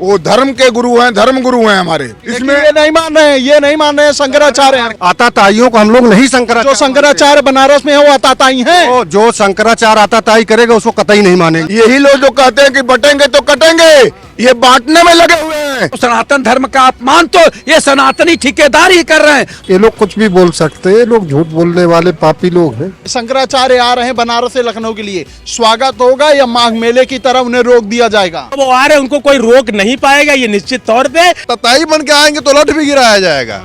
वो धर्म के गुरु हैं, धर्म गुरु हैं हमारे। इसमें ये नहीं मान रहे हैं, ये नहीं मान रहे हैं शंकराचार्य हैं। आताताइयों को हम लोग नहीं जो शंकराचार्य बनारस में है वो आताताई हैं। जो शंकराचार्य आताताई करेगा उसको कतई नहीं मानेंगे। यही लोग जो कहते हैं कि बटेंगे तो कटेंगे, ये बांटने में लगे हुए हैं। सनातन धर्म का अपमान तो ये सनातनी ठेकेदार ही कर रहे हैं। ये लोग कुछ भी बोल सकते हैं, लोग झूठ बोलने वाले पापी लोग हैं। शंकराचार्य आ रहे हैं बनारस से लखनऊ के लिए, स्वागत होगा या माघ मेले की तरह उन्हें रोक दिया जाएगा? वो आ रहे हैं, उनको कोई रोक नहीं पाएगा, ये निश्चित तौर पे। तताई बन के आएंगे तो लठ भी गिराया जाएगा।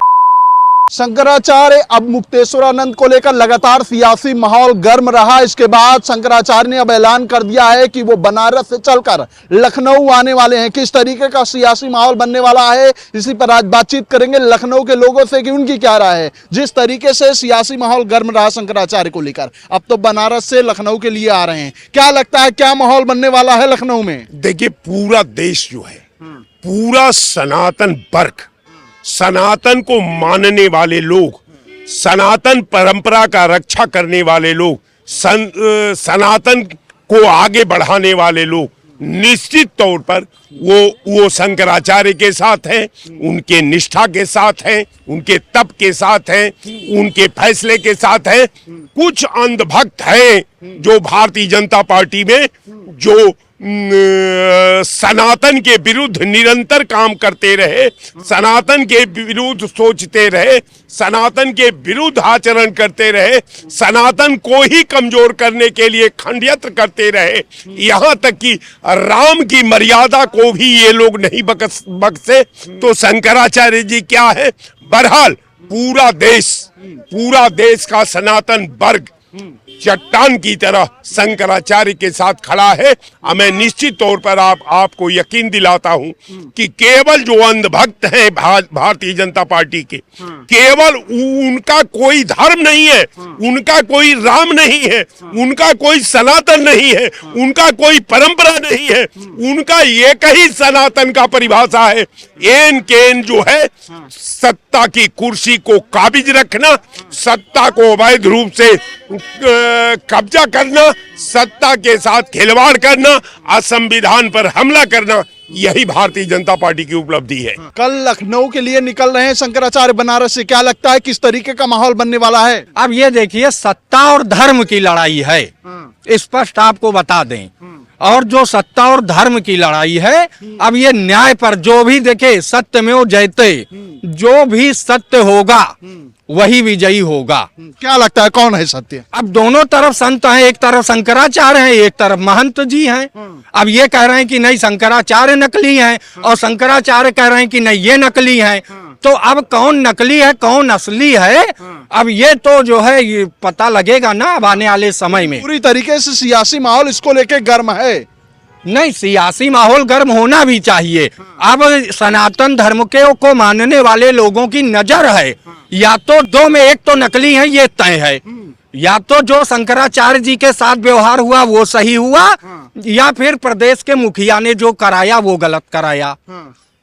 शंकराचार्य अब मुक्तेश्वरानंद को लेकर लगातार सियासी माहौल गर्म रहा। इसके बाद शंकराचार्य ने अब ऐलान कर दिया है कि वो बनारस से चलकर लखनऊ आने वाले हैं। किस तरीके का सियासी माहौल बनने वाला है, इसी पर आज बातचीत करेंगे लखनऊ के लोगों से कि उनकी क्या राय है। जिस तरीके से सियासी माहौल गर्म रहा शंकराचार्य को लेकर, अब तो बनारस से लखनऊ के लिए आ रहे हैं। क्या लगता है, क्या माहौल बनने वाला है लखनऊ में? देखिए, पूरा देश जो है, पूरा सनातन वर्ग, सनातन को मानने वाले लोग, सनातन परंपरा का रक्षा करने वाले लोग, सनातन को आगे बढ़ाने वाले लोग निश्चित तौर पर वो शंकराचार्य के साथ हैं, उनके निष्ठा के साथ हैं, उनके तप के साथ हैं, उनके फैसले के साथ हैं। कुछ अंधभक्त हैं जो भारतीय जनता पार्टी में जो सनातन के विरुद्ध निरंतर काम करते रहे, सनातन के विरुद्ध सोचते रहे, सनातन के विरुद्ध आचरण करते रहे, सनातन को ही कमजोर करने के लिए षड्यंत्र करते रहे। यहाँ तक कि राम की मर्यादा को भी ये लोग नहीं बख्शे। तो शंकराचार्य जी क्या है? बहरहाल पूरा देश का सनातन वर्ग चट्टान की तरह शंकराचार्य के साथ खड़ा है। मैं निश्चित तौर पर आपको यकीन दिलाता हूं कि केवल जो अंधभक्त हैं भारतीय जनता पार्टी के, केवल उनका कोई धर्म नहीं है, उनका कोई राम नहीं है, उनका कोई सनातन नहीं है, उनका कोई परंपरा नहीं है, उनका एक ही सनातन का परिभाषा है। एन केन जो है सत्ता की कुर्सी को काबिज रखना, सत्ता को अवैध रूप से कब्जा करना, सत्ता के साथ खिलवाड़ करना, असंविधान पर हमला करना, यही भारतीय जनता पार्टी की उपलब्धि है। कल लखनऊ के लिए निकल रहे हैं शंकराचार्य बनारस से, क्या लगता है किस तरीके का माहौल बनने वाला है? अब ये देखिए, सत्ता और धर्म की लड़ाई है, स्पष्ट आपको बता दें। और जो सत्ता और धर्म की लड़ाई है, अब ये न्याय पर जो भी देखे, सत्यमेव जयते, जो भी सत्य होगा वही विजयी होगा। क्या लगता है कौन है सत्य? अब दोनों तरफ संत हैं, एक तरफ शंकराचार्य हैं, एक तरफ महंत जी हैं। अब ये कह रहे हैं कि नहीं शंकराचार्य नकली हैं, और शंकराचार्य कह रहे हैं कि नहीं ये नकली हैं। तो अब कौन नकली है कौन असली है, अब ये तो जो है ये पता लगेगा ना अब आने वाले समय में। पूरी तरीके से सियासी माहौल इसको लेके गर्म है। नहीं, सियासी माहौल गर्म होना भी चाहिए। अब सनातन धर्म को मानने वाले लोगों की नजर है, या तो दो में एक तो नकली है, ये तय है। या तो जो शंकराचार्य जी के साथ व्यवहार हुआ वो सही हुआ, या फिर प्रदेश के मुखिया ने जो कराया वो गलत कराया।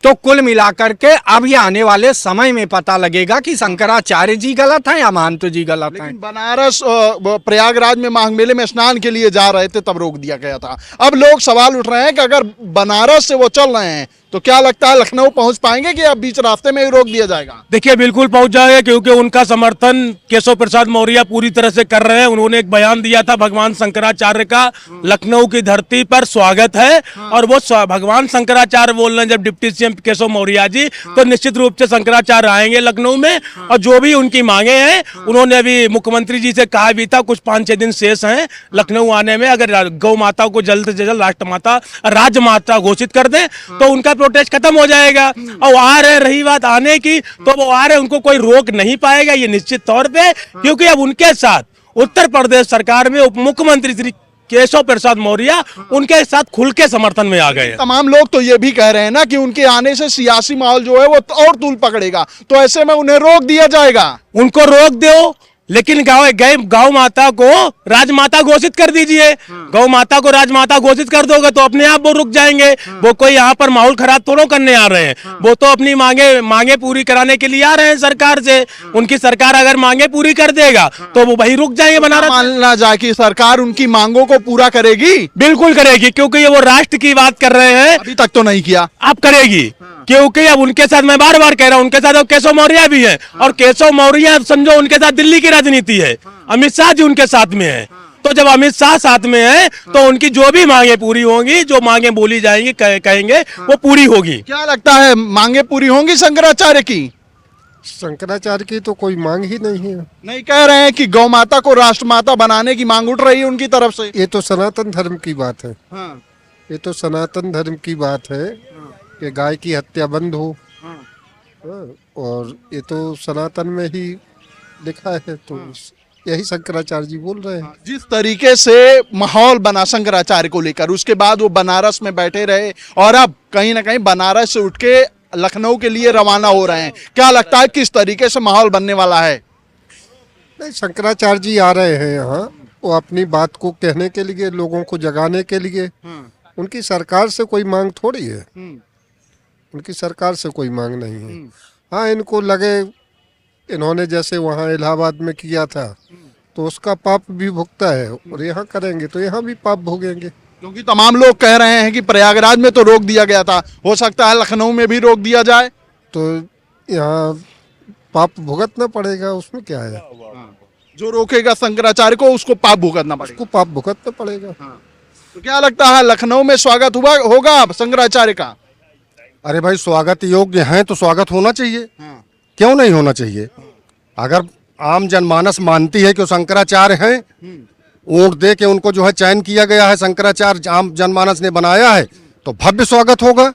तो कुल मिलाकर के अब ये आने वाले समय में पता लगेगा कि शंकराचार्य जी गलत हैं या महंत जी गलत हैं। बनारस प्रयागराज में माघ मेले में स्नान के लिए जा रहे थे तब रोक दिया गया था। अब लोग सवाल उठ रहे हैं कि अगर बनारस से वो चल रहे हैं तो क्या लगता है लखनऊ पहुंच पाएंगे कि अब बीच रास्ते में ही रोक दिया जाएगा? देखिए, बिल्कुल पहुंच जाएगा, क्योंकि उनका समर्थन केशव प्रसाद मौर्य पूरी तरह से कर रहे हैं। उन्होंने एक बयान दिया था, भगवान शंकराचार्य का लखनऊ की धरती पर स्वागत है। और वो भगवान शंकराचार्य बोल रहे हैं जब डिप्टी सीएम केशव मौर्य जी, तो निश्चित रूप से शंकराचार्य आएंगे लखनऊ में। और जो भी उनकी मांगे हैं, उन्होंने अभी मुख्यमंत्री जी से कहा भी था, कुछ 5-6 दिन शेष हैं लखनऊ आने में। अगर गौ माता को जल्द से जल्द राष्ट्रमाता राजमाता घोषित कर दें तो उनका प्रोटेस्ट खत्म हो जाएगा। और आ रहे, रही बात आने की, तो वो आ रहे, उनको कोई रोक नहीं पाएगा, ये निश्चित तौर पे। क्योंकि अब उनके साथ उत्तर प्रदेश सरकार में उप मुख्यमंत्री श्री केशव प्रसाद मौर्य उनके साथ खुल के समर्थन में आ गए। तमाम लोग तो ये भी कह रहे हैं ना कि उनके आने से सियासी माहौल जो है वो और तूल पकड़ेगा, तो ऐसे में उन्हें रोक दिया जाएगा। उनको रोक दो, लेकिन गौ माता को राजमाता घोषित कर दीजिए। गौ माता को राजमाता घोषित कर दोगे तो अपने आप वो रुक जाएंगे। वो कोई यहाँ पर माहौल खराब थोड़ा करने आ रहे हैं, वो तो अपनी मांगे पूरी कराने के लिए आ रहे हैं सरकार से। उनकी सरकार अगर मांगे पूरी कर देगा तो वो वही रुक जाएंगे बनारस। मानना जाए कि सरकार उनकी मांगों को पूरा करेगी? बिल्कुल करेगी, क्योंकि ये वो राष्ट्र की बात कर रहे हैं। अभी तक तो नहीं किया, अब करेगी, क्योंकि अब उनके साथ, मैं बार बार कह रहा हूं, उनके साथ अब केशव मौर्य भी है। और केशव मौर्य समझो उनके साथ दिल्ली की राजनीति है, अमित शाह जी उनके साथ में है। तो जब अमित शाह साथ में है तो उनकी जो भी मांगे पूरी होंगी, जो मांगे बोली जाएंगी कहेंगे वो पूरी होगी। क्या लगता है मांगे पूरी होंगी शंकराचार्य की? शंकराचार्य की तो कोई मांग ही नहीं है। नहीं, कह रहे हैं कि गौ माता को राष्ट्रमाता बनाने की मांग उठ रही है उनकी तरफ से। ये तो सनातन धर्म की बात है। हाँ, ये तो सनातन धर्म की बात है कि गाय की हत्या बंद हो। हाँ, और ये तो सनातन में ही लिखा है, तो यही शंकराचार्य जी बोल रहे हैं। जिस तरीके से माहौल बना शंकराचार्य को लेकर, उसके बाद वो बनारस में बैठे रहे और अब कहीं ना कहीं बनारस से उठ के लखनऊ के लिए रवाना हो रहे हैं, क्या लगता है किस तरीके से माहौल बनने वाला है? नहीं, शंकराचार्य जी आ रहे हैं यहाँ, वो अपनी बात को कहने के लिए, लोगों को जगाने के लिए। उनकी सरकार से कोई मांग थोड़ी है, उनकी सरकार से कोई मांग नहीं है। हाँ, इनको लगे, इन्होंने जैसे वहाँ इलाहाबाद में किया था तो उसका पाप भी भुगता है, और यहाँ करेंगे तो यहाँ भी पाप भोगेंगे। क्योंकि तमाम लोग कह रहे हैं कि प्रयागराज में तो रोक दिया गया था, हो सकता है लखनऊ में भी रोक दिया जाए, तो यहाँ पाप भुगतना पड़ेगा, उसमें क्या है। जो रोकेगा शंकराचार्य को उसको पाप भुगतना पड़ेगा। उसको पाप भुगतना पड़ेगा। तो क्या लगता है लखनऊ में स्वागत होगा शंकराचार्य का? अरे भाई, स्वागत योग्य है तो स्वागत होना चाहिए, क्यों नहीं होना चाहिए। अगर आम जनमानस मानती है कि वो शंकराचार्य हैं, वोट दे के उनको जो है चयन किया गया है, शंकराचार्य आम जनमानस ने बनाया है, तो भव्य स्वागत होगा।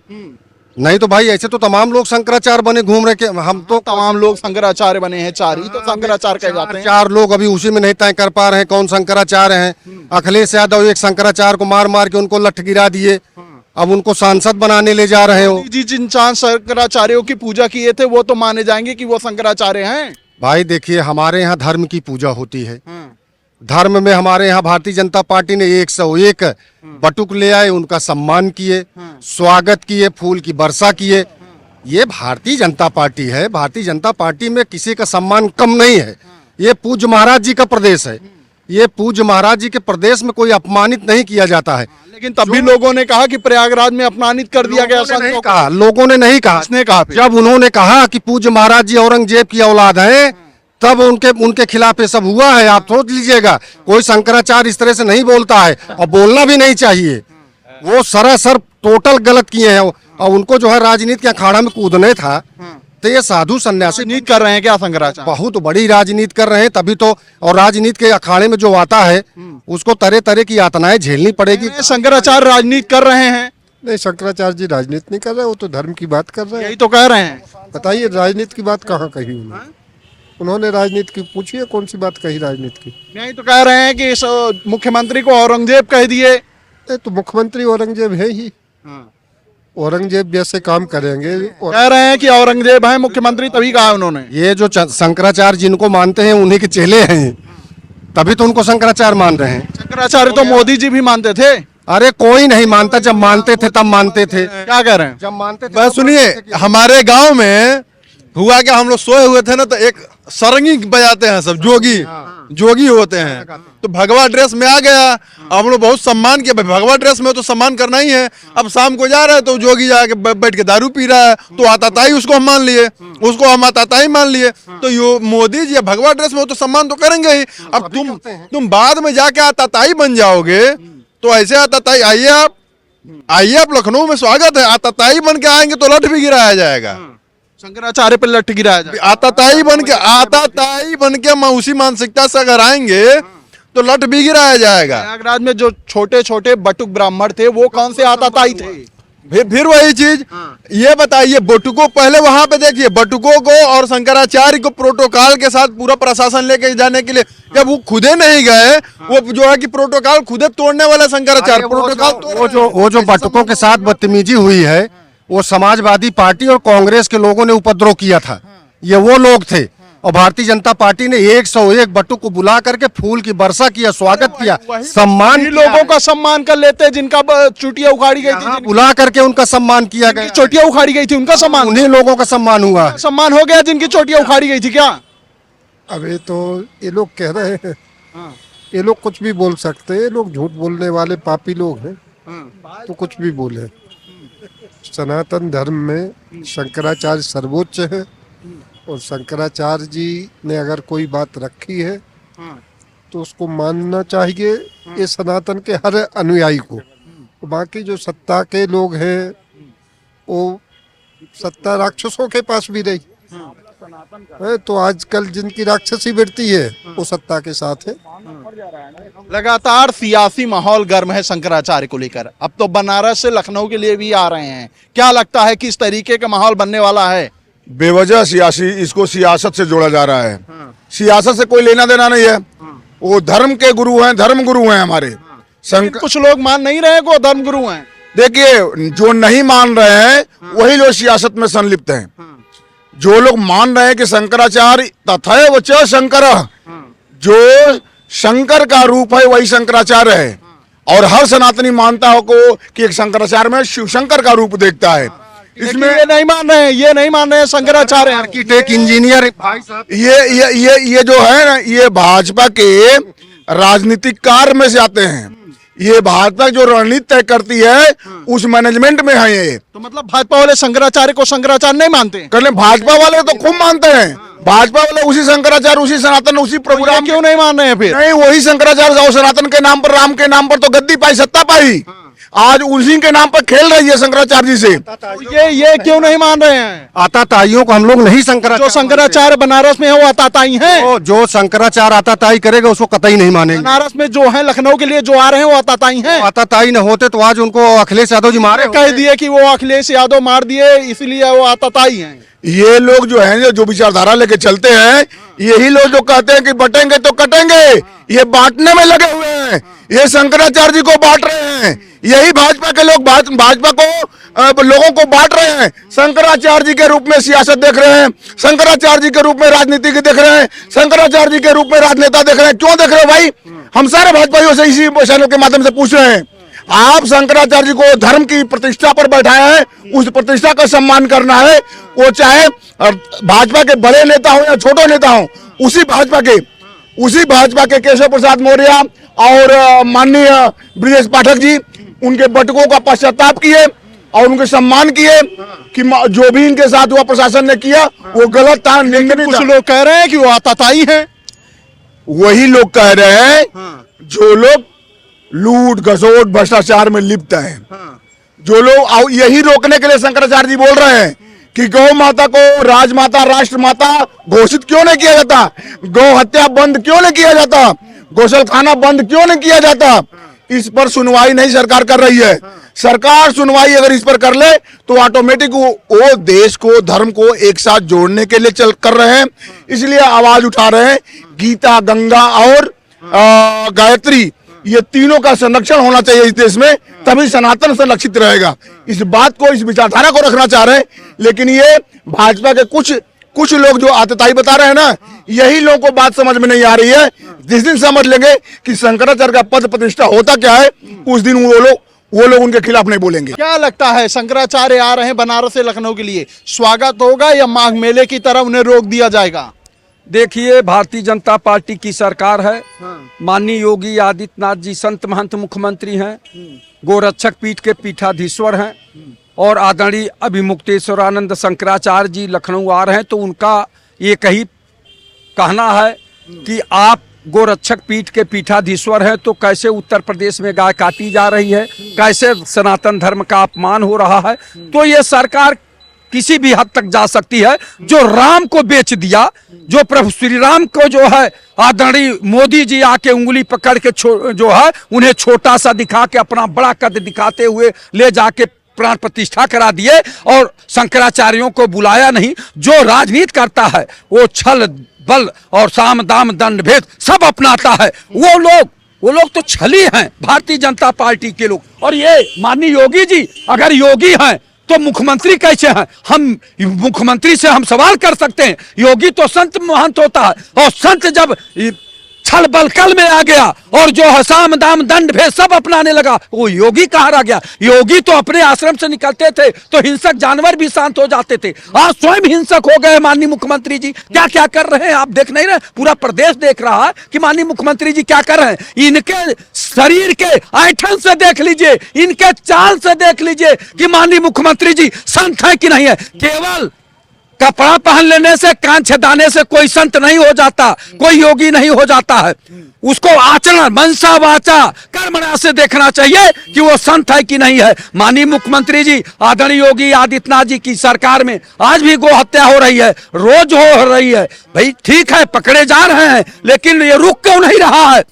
नहीं तो भाई ऐसे तो तमाम लोग शंकराचार्य बने घूम रहे, हम तो तमाम लोग शंकराचार्य बने हैं, 4 ही तो शंकराचार्य कहे जाते हैं। 4 लोग अभी उसी में नहीं तय कर पा रहे हैं कौन शंकराचार्य हैं। अखिलेश यादव एक शंकराचार्य को मार मार के उनको लठ गिरा दिए, अब उनको सांसद बनाने ले जा रहे हो। जी, जिन 4 शंकराचार्यों की पूजा किए थे वो तो माने जाएंगे कि वो शंकराचार्य हैं। भाई देखिए, हमारे यहाँ धर्म की पूजा होती है। धर्म में हमारे यहाँ भारतीय जनता पार्टी ने 101 बटुक ले आए, उनका सम्मान किए, स्वागत किए, फूल की वर्षा किए। ये भारतीय जनता पार्टी है, भारतीय जनता पार्टी में किसी का सम्मान कम नहीं है। ये पूज्य महाराज जी का प्रदेश है, ये पूज्य महाराज जी के प्रदेश में कोई अपमानित नहीं किया जाता है। लेकिन तब भी लोगों ने कहा कि प्रयागराज में अपमानित कर दिया गया। नहीं कहा, लोगों ने नहीं कहा। किसने कहा? जब उन्होंने कहा कि पूज्य महाराज जी औरंगजेब की औलाद हैं, तब उनके खिलाफ ये सब हुआ है। आप सोच लीजिएगा, कोई शंकराचार्य इस तरह से नहीं बोलता है, और बोलना भी नहीं चाहिए। वो सरासर टोटल गलत किए हैं, और उनको जो है राजनीति के अखाड़ा में कूदने था। तो ये साधु सन्यासी राजनीति कर रहे हैं क्या शंकराचार्य? बहुत बड़ी राजनीति कर रहे हैं, तभी तो। और राजनीति के अखाड़े में जो आता है उसको तरह तरह की यातनाएं झेलनी पड़ेगी। शंकराचार्य राजनीति कर रहे हैं? नहीं, शंकराचार्य जी राजनीति नहीं कर रहे, वो तो धर्म की बात कर रहे हैं। यही तो कह रहे हैं। बताइए, राजनीति की बात कहाँ कही उन्होंने राजनीति की पूछिए, कौन सी बात कही राजनीति की। यही तो कह रहे हैं कि इस मुख्यमंत्री को औरंगजेब कह दिए। तो मुख्यमंत्री औरंगजेब है ही, औरंगजेब जैसे काम करेंगे। कह रहे हैं कि औरंगजेब है मुख्यमंत्री, तभी कहा उन्होंने। ये जो शंकराचार्य जिनको मानते हैं उन्हीं के चेले हैं, तभी तो उनको शंकराचार्य मान रहे हैं। शंकराचार्य तो मोदी जी भी मानते थे। अरे कोई नहीं मानता, जब मानते थे तब मानते थे। क्या कह रहे हैं? जब मानते थे। बस सुनिए, हमारे गांव में हुआ क्या, हम लोग सोए हुए थे ना, तो एक सरंगी बजाते हैं सब, जोगी होते हैं, तो भगवा ड्रेस में आ गया। अब हम लोग बहुत सम्मान किया, भगवा ड्रेस में तो सम्मान करना ही है। अब शाम को जा रहे हैं तो जोगी जाके बैठ के दारू पी रहा है, तो आताताई उसको हम मान लिए, उसको हम आताताई मान लिए। तो यो मोदी जी भगवा ड्रेस में तो सम्मान तो करेंगे ही। अब तुम बाद में जाके आताताई बन जाओगे, तो ऐसे आताताई आइए आप लखनऊ में स्वागत है। आताताई बन के आएंगे तो लठ भी गिराया जाएगा, शंकराचार्य पर लठ गिराया जाए। आताताई बन के उसी मानसिकता से अगर आएंगे तो लठ भी गिराया जाएगा। प्रयागराज में जो छोटे छोटे बटुक ब्राह्मण थे वो कौन से आताताई थे? फिर वही चीज, ये बताइए, बटुको पहले वहां पे देखिए, बटुको को और शंकराचार्य को प्रोटोकॉल के साथ पूरा प्रशासन लेके जाने के लिए, जब वो खुदे नहीं गए, वो जो है कि प्रोटोकॉल खुदे तोड़ने वाला शंकराचार्य प्रोटोकॉल। वो जो बटुकों के साथ बदतमीजी हुई है, वो समाजवादी पार्टी और कांग्रेस के लोगों ने उपद्रव किया था। ये वो लोग थे और भारतीय जनता पार्टी ने 101 बटुक को बुला करके फूल की वर्षा किया, स्वागत किया, सम्मान इन किया लोगों है। का सम्मान कर लेते हैं जिनका चुटिया उखाड़ी गई थी, यहाँ बुला करके उनका सम्मान किया गया, चोटियां उखाड़ी गई थी, उनका सम्मान उन्हीं लोगों का सम्मान हुआ। सम्मान हो गया जिनकी चोटियां उखाड़ी गई थी क्या? अब ये तो ये लोग कह रहे हैं, ये लोग कुछ भी बोल सकते हैं, ये लोग झूठ बोलने वाले पापी लोग हैं, तो कुछ भी बोले। सनातन धर्म में शंकराचार्य सर्वोच्च है और शंकराचार्य जी ने अगर कोई बात रखी है तो उसको मानना चाहिए, ये सनातन के हर अनुयायी को। बाकी जो सत्ता के लोग हैं वो सत्ता राक्षसों के पास भी रही है, तो आजकल जिनकी राक्षसी वृत्ति है वो सत्ता के साथ है। लगातार सियासी माहौल गर्म है शंकराचार्य को लेकर। अब तो बनारस से लखनऊ के लिए भी आ रहे हैं। क्या लगता है किस तरीके का माहौल बनने वाला है? बेवजह इसको सियासत से जोड़ा जा रहा है। सियासत से कोई लेना देना नहीं है। वो धर्म के गुरु हैं, धर्म गुरु हैं हमारे। कुछ लोग मान नहीं रहे को धर्म गुरु हैं। देखिए, जो नहीं मान रहे हैं वही लोग सियासत में संलिप्त हैं। जो लोग मान रहे हैं कि शंकराचार्य तथैव च शंकर, जो शंकर का रूप है वही शंकराचार्य है, और हर सनातनी मानता हो को कि एक शंकराचार्य में शिव शंकर का रूप देखता है। इसमें ये नहीं मान रहे हैं, ये नहीं मान रहे हैं शंकराचार्य आर्किटेक्ट, इंजीनियर भाई साहब, ये जो है ना, ये भाजपा के राजनीतिक कार्य में से आते हैं। ये भाजपा जो रणनीति तय करती है उस मैनेजमेंट में है ये। तो मतलब भाजपा वाले शंकराचार्य को शंकराचार्य नहीं मानते? कर भाजपा वाले तो खूब मानते हैं। भाजपा वाले उसी शंकराचार्य, उसी सनातन, उसी प्रभु राम क्यों नहीं मान रहे हैं फिर? नहीं, वही शंकराचार्य और सनातन के नाम पर, राम के नाम पर तो गद्दी पाई, सत्ता पाई, आज उसी के नाम पर खेल रही है शंकराचार्य जी से। ये क्यों नहीं मान रहे हैं? आताताइयों को हम लोग नहीं शंकराचार्य, जो शंकराचार्य बनारस में है वो आताताई हैं। जो शंकराचार्य आताताई करेगा उसको कतई नहीं मानेंगे। बनारस में जो है, लखनऊ के लिए जो आ रहे हैं वो आताताई हैं। आताताई न होते तो आज उनको अखिलेश यादव जी मारे कह दिए कि वो अखिलेश यादव मार दिए इसलिए वो आताताई हैं। ये लोग जो हैं, जो विचारधारा लेके चलते हैं, यही लोग जो कहते हैं कि बटेंगे तो कटेंगे, ये बांटने में लगे हुए हैं। ये शंकराचार्य जी को बांट रहे हैं। यही भाजपा के लोग भाजपा को लोगों को बांट रहे हैं। शंकराचार्य जी के रूप में सियासत देख रहे हैं, शंकराचार्य जी के रूप में राजनीति देख रहे हैं, शंकराचार्य जी के रूप में राजनेता देख रहे हैं। क्यों देख रहे हो भाई? हम सारे भाजपाइयों से इसी चैनल के माध्यम से पूछ रहे हैं। आप शंकराचार्य जी को धर्म की प्रतिष्ठा पर बैठाए हैं, उस प्रतिष्ठा का सम्मान करना है। वो चाहे भाजपा के बड़े नेता हो या छोटे नेता हो, उसी भाजपा के केशव प्रसाद मौर्य और माननीय ब्रजेश पाठक जी उनके बटुकों का पश्चाताप किए और उनके सम्मान किए कि जो भी इनके साथ हुआ प्रशासन ने किया वो गलत था, निंदनीय था। कुछ लोग कह रहे हैं कि वो आताताई हैं। वही लोग कह रहे हैं जो लोग लूट घसोट भ्रष्टाचार में लिप्त हैं। जो लोग यही रोकने के लिए शंकराचार्य जी बोल रहे हैं कि गौ माता को राजमाता, राष्ट्रमाता घोषित क्यों नहीं किया जाता, गौ हत्या बंद क्यों नहीं किया जाता, गौशाला बंद क्यों नहीं किया जाता। इस पर सुनवाई नहीं सरकार कर रही है। सरकार सुनवाई अगर इस पर कर ले तो ऑटोमेटिक वो देश को, धर्म को एक साथ जोड़ने के लिए कर रहे हैं, इसलिए आवाज उठा रहे हैं। गीता, गंगा और गायत्री, ये तीनों का संरक्षण होना चाहिए इस देश में, तभी सनातन संरक्षित रहेगा। इस बात को, इस विचारधारा को रखना चाह रहे हैं। लेकिन ये भाजपा के कुछ लोग जो आतताई बता रहे हैं ना, यही लोगों को बात समझ में नहीं आ रही है। जिस दिन समझ लेंगे कि शंकराचार्य का पद प्रतिष्ठा होता क्या है, उस दिन वो लोग उनके खिलाफ नहीं बोलेंगे। क्या लगता है शंकराचार्य आ रहे हैं बनारस से लखनऊ के लिए, स्वागत होगा या माघ मेले की तरह उन्हें रोक दिया जाएगा? देखिए, भारतीय जनता पार्टी की सरकार है। माननीय योगी आदित्यनाथ जी संत महंत मुख्यमंत्री हैं, गोरक्षक पीठ के पीठाधीश्वर हैं, और आदरणीय अभिमुक्तेश्वरानंद शंकराचार्य जी लखनऊ आ रहे हैं। तो उनका एक ही कहना है कि आप गोरक्षक पीठ के पीठाधीश्वर हैं, तो कैसे उत्तर प्रदेश में गाय काटी जा रही है, कैसे सनातन धर्म का अपमान हो रहा है। तो ये सरकार किसी भी हद तक जा सकती है। जो राम को बेच दिया, जो प्रभु श्री राम को जो है आदरणीय मोदी जी आके उंगली पकड़ के जो है उन्हें छोटा सा दिखा के अपना बड़ा कद दिखाते हुए ले जाके प्राण प्रतिष्ठा करा दिए, और शंकराचार्यों को बुलाया नहीं। जो राजनीति करता है वो छल बल और साम दाम दंड भेद सब अपनाता है। वो लोग तो छली हैं, भारतीय जनता पार्टी के लोग। और ये माननीय योगी जी अगर योगी हैं तो मुख्यमंत्री कैसे हैं? हम मुख्यमंत्री से हम सवाल कर सकते हैं। योगी तो संत महंत होता है, और संत जब छल बलकल में आ गया और जो है साम दाम दंड भेद सब अपनाने लगा, वो योगी कहाँ रह गया? योगी तो अपने आश्रम से निकलते थे तो हिंसक जानवर भी शांत हो जाते थे, आज स्वयं हिंसक हो गए माननीय मुख्यमंत्री जी। क्या क्या कर रहे हैं आप देख नहीं रहे? पूरा प्रदेश देख रहा है कि माननीय मुख्यमंत्री जी क्या कर रहे हैं। इनके शरीर के ऐठन से देख लीजिए, इनके चाल से देख लीजिए कि माननीय मुख्यमंत्री जी संत है कि नहीं है। केवल कपड़ा पहन लेने से, कान छेदाने से कोई संत नहीं हो जाता, कोई योगी नहीं हो जाता है। उसको आचरण, मनसा वाचा कर्मणा से देखना चाहिए कि वो संत है कि नहीं है। माननीय मुख्यमंत्री जी आदरणीय योगी आदित्यनाथ जी की सरकार में आज भी गो हत्या हो रही है, रोज हो रही है। भाई ठीक है, पकड़े जा रहे हैं, लेकिन ये रुक क्यों नहीं रहा है?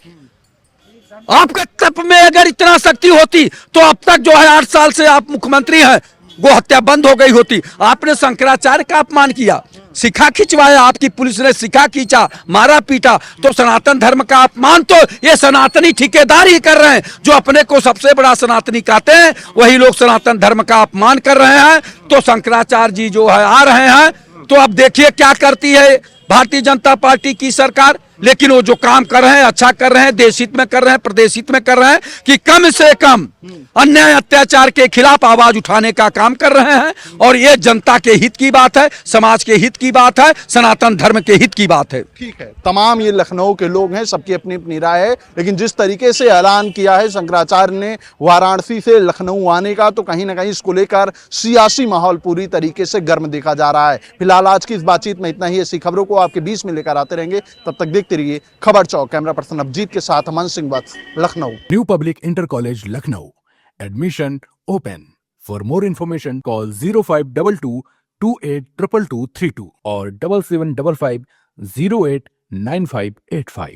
आपके तप में अगर इतना शक्ति होती तो अब तक जो है 8 साल से आप मुख्यमंत्री हैं, गो हत्या बंद हो गई होती। आपने शंकराचार्य का अपमान किया, सिखा खिंचवाया, आपकी पुलिस ने सिखा खींचा, मारा पीटा, तो सनातन धर्म का अपमान तो ये सनातनी ठेकेदार ही कर रहे हैं। जो अपने को सबसे बड़ा सनातनी कहते हैं वही लोग सनातन धर्म का अपमान कर रहे हैं। तो शंकराचार्य जी जो है आ रहे हैं, तो अब देखिए क्या करती है भारतीय जनता पार्टी की सरकार। लेकिन वो जो काम कर रहे हैं अच्छा कर रहे हैं, देश हित में कर रहे हैं, प्रदेश हित में कर रहे हैं कि कम से कम अन्याय अत्याचार के खिलाफ आवाज उठाने का काम कर रहे हैं। और ये जनता के हित की बात है, समाज के हित की बात है, सनातन धर्म के हित की बात है। ठीक है, तमाम ये लखनऊ के लोग हैं, सबकी अपनी अपनी राय है, लेकिन जिस तरीके से ऐलान किया है शंकराचार्य ने वाराणसी से लखनऊ आने का, तो कहीं ना कहीं इसको लेकर सियासी माहौल पूरी तरीके से गर्म देखा जा रहा है। फिलहाल आज की इस बातचीत में इतना ही। ऐसी खबरों को आपके बीच में लेकर आते रहेंगे, तब तक देखते रहिए खबर चौक। कैमरा पर्सन अभिजीत के साथ Aman Singh Vats, Lucknow. New public inter college Lucknow, admission open. For more information call 0522 282232 और 7755 089585।